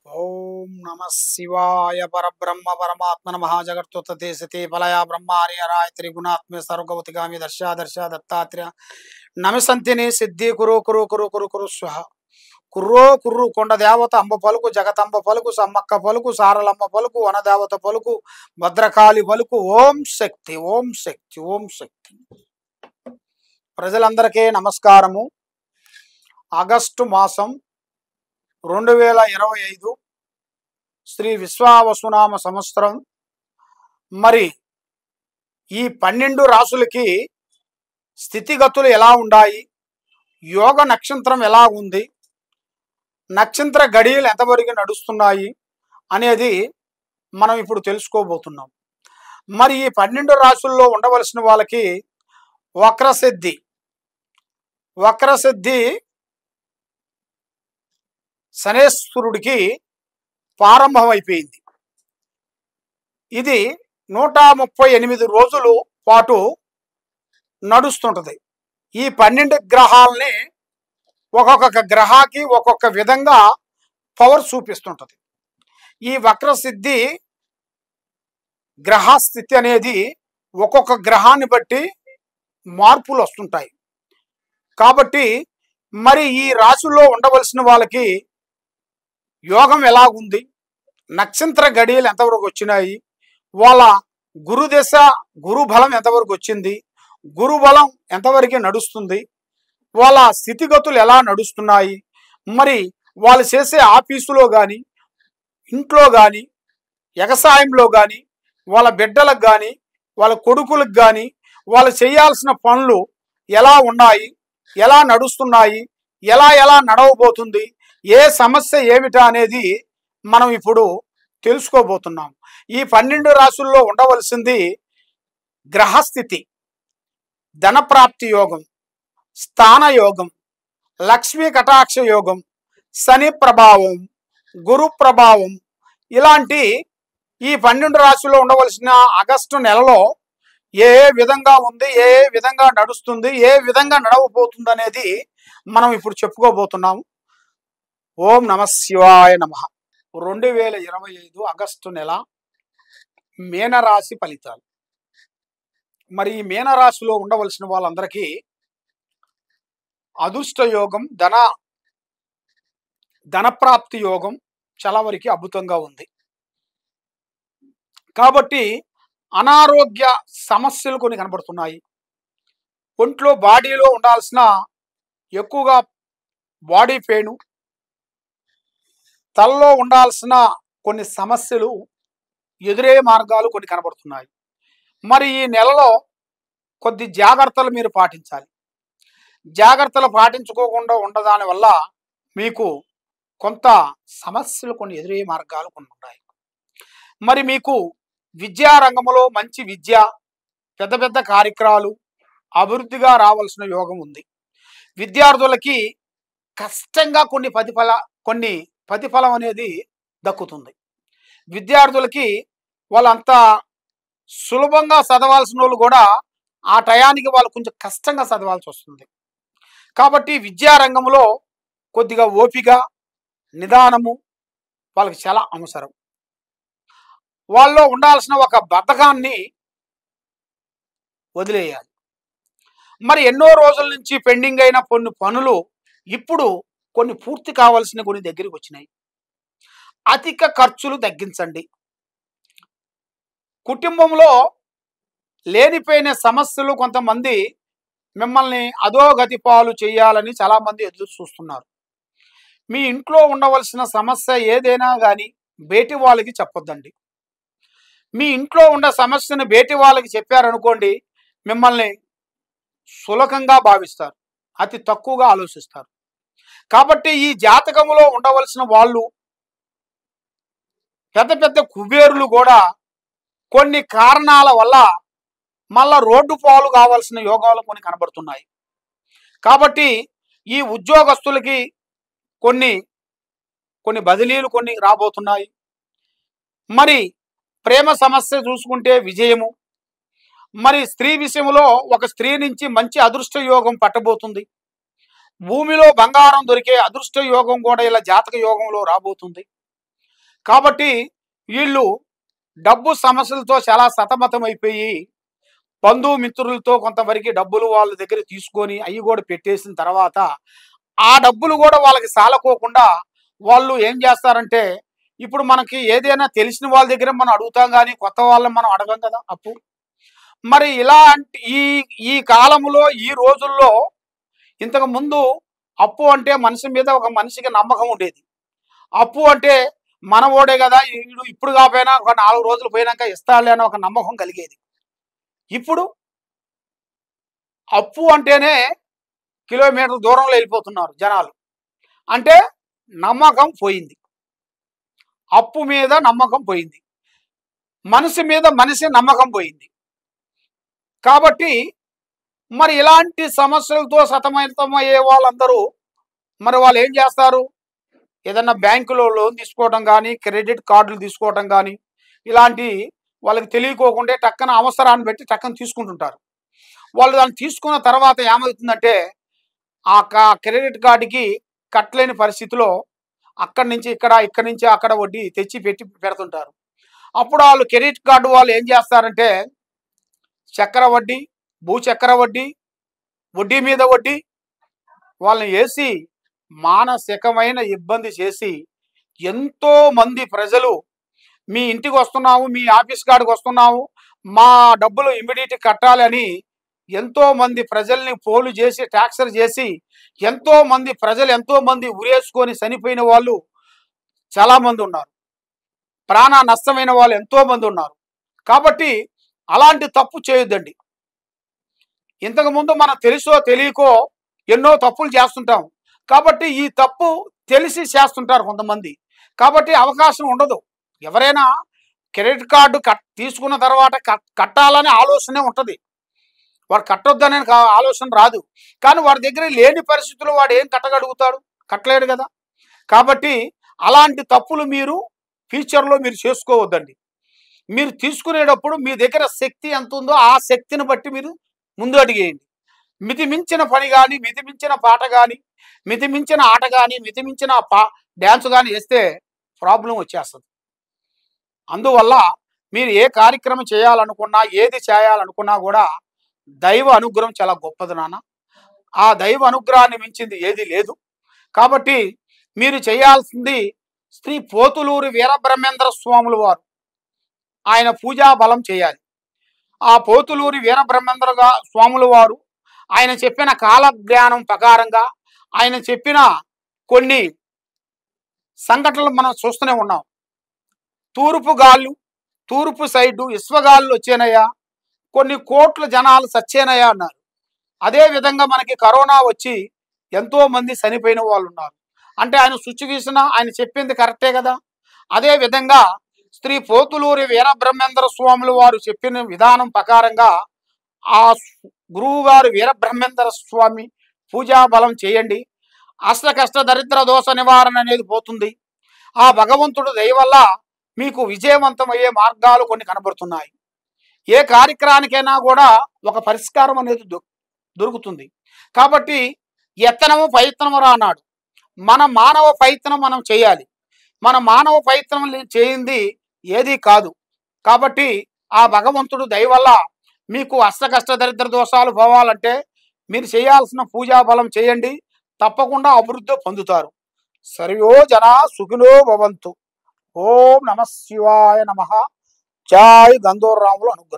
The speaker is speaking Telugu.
ఓం నమ శివాయ పరబ్రహ్మ పరమాత్మన మహాజగత్తుతే సతే ఫలయ బ్రహ్మారి హరాయ త్రిగుణాత్మ సర్వగవతిగామి దర్శ దత్తాత్రేయ నమసంతిని సిద్ధి కురు కురు కురు కురు కురు స్వహ కుర్రో కుర్రు కొండ దేవత అంబ పలుకు జగతంబ పలుకు సమ్మక్క పలుకు సారలమ్మ పలుకు వనదేవత పలుకు భద్రకాళి పలుకు ఓం శక్తి ఓం శక్తి ఓం శక్తి. ప్రజలందరికీ నమస్కారము. ఆగస్టు మాసం 2025 శ్రీ విశ్వావసునామ సంవత్సరం. మరి ఈ 12 రాసులకి స్థితిగతులు ఎలా ఉన్నాయి, యోగ నక్షత్రం ఎలా ఉంది, నక్షత్ర గడియలు ఎంతవరకు నడుస్తున్నాయి అనేది మనం ఇప్పుడు తెలుసుకోబోతున్నాం. మరి ఈ 12 రాసుల్లో ఉండవలసిన వాళ్ళకి వక్రసిద్ధి శనేశ్వరుడికి ప్రారంభమైపోయింది. ఇది 138 రోజులు పాటు నడుస్తుంటది. ఈ 12 గ్రహాలని ఒక్కొక్క గ్రహానికి ఒక్కొక్క విధంగా పవర్ చూపిస్తుంటది. ఈ వక్రసిద్ధి గ్రహస్థితి అనేది ఒక్కొక్క గ్రహాన్ని బట్టి మార్పులు వస్తుంటాయి. కాబట్టి మరి ఈ రాశుల్లో ఉండవలసిన వాళ్ళకి యోగం ఎలా ఉంది, నక్షత్ర గడియలు ఎంతవరకు వచ్చినాయి, వాళ్ళ గురుదశ గురుబలం ఎంతవరకు వచ్చింది, గురుబలం ఎంతవరకు నడుస్తుంది, వాళ్ళ స్థితిగతులు ఎలా నడుస్తున్నాయి, మరి వాళ్ళు చేసే ఆఫీసులో కానీ ఇంట్లో కానీ వ్యవసాయంలో కానీ వాళ్ళ బిడ్డలకు కానీ వాళ్ళ కొడుకులకు కానీ వాళ్ళు చేయాల్సిన పనులు ఎలా ఉన్నాయి, ఎలా నడుస్తున్నాయి, ఎలా నడవబోతుంది, ఏ సమస్య ఏమిటా అనేది మనం ఇప్పుడు తెలుసుకోబోతున్నాం. ఈ 12 రాశుల్లో ఉండవలసింది గ్రహస్థితి, ధనప్రాప్తి యోగం, స్థాన యోగం, లక్ష్మీ కటాక్ష యోగం, శని ప్రభావం, గురు ప్రభావం. ఇలాంటి ఈ 12 రాశుల్లో ఉండవలసిన ఆగస్టు నెలలో ఏ విధంగా ఉంది, ఏ విధంగా నడుస్తుంది, ఏ విధంగా నడవబోతుంది అనేది మనం ఇప్పుడు చెప్పుకోబోతున్నాము. ఓం నమ శివాయ నమ. 2025 ఆగస్టు నెల మీనరాశి ఫలితాలు. మరి ఈ మీనరాశిలో ఉండవలసిన వాళ్ళందరికీ అదృష్ట యోగం, ధనప్రాప్తి యోగం చాలా వరకు అద్భుతంగా ఉంది. కాబట్టి అనారోగ్య సమస్యలు కొన్ని కనబడుతున్నాయి. ఒంట్లో బాడీలో ఉండాల్సిన ఎక్కువగా బాడీ పెయిన్, తలలో ఉండాల్సిన కొన్ని సమస్యలు ఎదురే మార్గాలు కొన్ని కనబడుతున్నాయి. మరి ఈ నెలలో కొద్ది జాగ్రత్తలు మీరు పాటించాలి. జాగ్రత్తలు పాటించుకోకుండా ఉండదాని వల్ల మీకు కొంత సమస్యలు కొన్ని ఎదురే మార్గాలు కొన్ని ఉన్నాయి. మరి మీకు విద్యారంగంలో మంచి విద్య, పెద్ద పెద్ద కార్యక్రమాలు అభివృద్ధిగా రావాల్సిన యోగం ఉంది. విద్యార్థులకి కష్టంగా కొన్ని ప్రతిఫలం అనేది దక్కుతుంది. విద్యార్థులకి వాళ్ళంత సులభంగా చదవాల్సిన వాళ్ళు కూడా ఆ టయానికి వాళ్ళు కొంచెం కష్టంగా చదవాల్సి వస్తుంది. కాబట్టి విద్యారంగంలో కొద్దిగా ఓపిక, నిదానము వాళ్ళకి చాలా అవసరం. వాళ్ళలో ఉండాల్సిన ఒక బద్ధకాన్ని వదిలేయాలి. మరి ఎన్నో రోజుల నుంచి పెండింగ్ అయిన కొన్ని పనులు ఇప్పుడు కొన్ని పూర్తి కావాల్సిన కొన్ని దగ్గరికి వచ్చినాయి. అధిక ఖర్చులు తగ్గించండి. కుటుంబంలో లేనిపోయిన సమస్యలు కొంతమంది మిమ్మల్ని అధోగతి పాలు చేయాలని చాలామంది ఎదురు చూస్తున్నారు. మీ ఇంట్లో ఉండవలసిన సమస్య ఏదైనా కానీ బయటి వాళ్ళకి చెప్పొద్దండి. మీ ఇంట్లో ఉన్న సమస్యను బయటి వాళ్ళకి చెప్పారనుకోండి, మిమ్మల్ని సులభంగా భావిస్తారు, అతి తక్కువగా ఆలోచిస్తారు. కాబట్టి ఈ జాతకంలో ఉండవలసిన వాళ్ళు పెద్ద పెద్ద కుబేరులు కూడా కొన్ని కారణాల వల్ల మళ్ళా రోడ్డు పాలు కావాల్సిన యోగాలు కొన్ని కనబడుతున్నాయి. కాబట్టి ఈ ఉద్యోగస్తులకి కొన్ని బదిలీలు కొన్ని రాబోతున్నాయి. మరి ప్రేమ సమస్య చూసుకుంటే విజయము. మరి స్త్రీ విషయంలో ఒక స్త్రీ నుంచి మంచి అదృష్ట యోగం పట్టబోతుంది. భూమిలో బంగారం దొరికే అదృష్ట యోగం కూడా ఇలా జాతక యోగంలో రాబోతుంది. కాబట్టి వీళ్ళు డబ్బు సమస్యలతో చాలా సతమతమైపోయి బంధుమిత్రులతో కొంతవరకు డబ్బులు వాళ్ళ దగ్గర తీసుకొని అవి కూడా పెట్టేసిన తర్వాత ఆ డబ్బులు కూడా వాళ్ళకి సాలకోకుండా వాళ్ళు ఏం చేస్తారంటే ఇప్పుడు మనకి ఏదైనా తెలిసిన వాళ్ళ దగ్గర మనం అడుగుతాం కానీ కొత్త వాళ్ళని మనం అడగం కదా అప్పు. మరి ఇలాంటి ఈ ఈ కాలంలో ఈ రోజుల్లో ఇంతకు ముందు అప్పు అంటే మనిషి మీద ఒక మనిషికి నమ్మకం ఉండేది. అప్పు అంటే మనవోడే కదా వీడు ఇప్పుడు కాకపోయినా ఒక 4 రోజులు పోయినాక ఇస్తాడులే అని ఒక నమ్మకం కలిగేది. ఇప్పుడు అప్పు అంటేనే కిలోమీటర్ దూరంలో వెళ్ళిపోతున్నారు జనాలు. అంటే నమ్మకం పోయింది. అప్పు మీద నమ్మకం పోయింది. మనిషి మీద మనిషి నమ్మకం పోయింది. కాబట్టి మరి ఇలాంటి సమస్యలతో సతమతమయ్యే వాళ్ళందరూ మరి వాళ్ళు ఏం చేస్తారు? ఏదన్నా బ్యాంకులో లోన్ తీసుకోవడం కానీ, క్రెడిట్ కార్డులు తీసుకోవడం కానీ, ఇలాంటి వాళ్ళకి తెలియకోకుండా టక్కన అవసరాన్ని బట్టి టక్కన తీసుకుంటుంటారు. వాళ్ళు దాన్ని తీసుకున్న తర్వాత ఏమవుతుందంటే ఆ క్రెడిట్ కార్డుకి కట్టలేని పరిస్థితిలో అక్కడి నుంచి ఇక్కడ, ఇక్కడి నుంచి అక్కడ వడ్డీ తెచ్చి పెడుతుంటారు. అప్పుడు వాళ్ళు క్రెడిట్ కార్డు వాళ్ళు ఏం చేస్తారంటే చక్కెర వడ్డీ, భూచక్కెర వడ్డీ, వడ్డీ మీద వడ్డీ వాళ్ళని వేసి మానసికమైన ఇబ్బంది చేసి ఎంతో మంది ప్రజలు మీ ఇంటికి వస్తున్నాము, మీ ఆఫీస్ కాడికి వస్తున్నాము, మా డబ్బులు ఇమ్మీడియట్ కట్టాలని ఎంతో మంది ప్రజల్ని పోలు చేసి ట్యాక్సర్ చేసి ఎంతో మంది ప్రజలు ఎంతో మంది ఉరేసుకొని చనిపోయిన వాళ్ళు చాలా మంది ఉన్నారు. ప్రాణ నష్టమైన వాళ్ళు ఎంతో మంది ఉన్నారు. కాబట్టి అలాంటి తప్పు చేయొద్దండి. ఇంతకుముందు మనం తెలుసో తెలియకో ఎన్నో తప్పులు చేస్తుంటాం. కాబట్టి ఈ తప్పు తెలిసి చేస్తుంటారు కొంతమంది. కాబట్టి అవకాశం ఉండదు. ఎవరైనా క్రెడిట్ కార్డు తీసుకున్న తర్వాత కట్టాలనే ఆలోచనే ఉంటుంది. వాడు కట్టొద్దనే ఆలోచన రాదు. కానీ వాడి దగ్గర లేని పరిస్థితుల్లో వాడు ఏం కట్టగలుగుతాడు? కట్టలేడు కదా. కాబట్టి అలాంటి తప్పులు మీరు ఫ్యూచర్లో మీరు చేసుకోవద్దండి. మీరు తీసుకునేటప్పుడు మీ దగ్గర శక్తి ఎంత ఉందో ఆ శక్తిని బట్టి మీరు ముందు అడిగేయండి. మితిమించిన పని కానీ, మితిమించిన పాట కానీ, మితిమించిన ఆట కానీ, మితిమించిన డ్యాన్స్ కానీ వేస్తే ప్రాబ్లం వచ్చేస్తుంది. అందువల్ల మీరు ఏ కార్యక్రమం చేయాలనుకున్నా, ఏది చేయాలనుకున్నా కూడా దైవ అనుగ్రహం చాలా గొప్పది నాన్న. ఆ దైవ అనుగ్రహాన్ని మించింది ఏది లేదు. కాబట్టి మీరు చేయాల్సింది శ్రీ పోతులూరి వీరబ్రహ్మేంద్ర స్వాముల వారు ఆయన పూజా బలం చేయాలి. ఆ పోతులూరి వీరబ్రహ్మేంద్ర స్వాముల వారు ఆయన చెప్పిన కాలజ్ఞానం ప్రకారంగా ఆయన చెప్పిన కొన్ని సంఘటనలు మనం చూస్తూనే ఉన్నాం. తూర్పు గాళ్ళు, తూర్పు సైడు ఇస్వగాళ్ళు వచ్చేనయ్యా, కొన్ని కోట్ల జనాలు చచ్చేనయ్యా అన్నారు. అదేవిధంగా మనకి కరోనా వచ్చి ఎంతో మంది చనిపోయిన వాళ్ళు ఉన్నారు. అంటే ఆయన సిచ్యువేషన్ ఆయన చెప్పింది కరెక్టే కదా. అదేవిధంగా శ్రీ పోతులూరి వీరబ్రహ్మేంద్ర స్వాముల వారు చెప్పిన విధానం ప్రకారంగా ఆ గురువు గారు వీరబ్రహ్మేంద్ర స్వామి పూజా బలం చేయండి. అష్ట కష్ట దరిద్ర దోష నివారణ అనేది పోతుంది. ఆ భగవంతుడు దయ వల్ల మీకు విజయవంతమయ్యే మార్గాలు కొన్ని కనబడుతున్నాయి. ఏ కార్యక్రమానికైనా కూడా ఒక పరిష్కారం అనేది దొరుకుతుంది. కాబట్టి యత్నము ప్రయత్నము రా అన్నాడు. మన మానవ ప్రయత్నం మనం చేయాలి. మన మానవ ప్రయత్నం చేయింది ఏది కాదు. కాబట్టి ఆ భగవంతుడు దయ వల్ల మీకు అష్ట కష్ట దరిద్ర దోషాలు పోవాలంటే మీరు చేయాల్సిన పూజా బలం చేయండి. తప్పకుండా అభివృద్ధి పొందుతారు. సర్వో జనా సుఖినో భవంతు. ఓం నమ శివాయ నమ. జై గంధర్వరాములు అనుగ్రహం.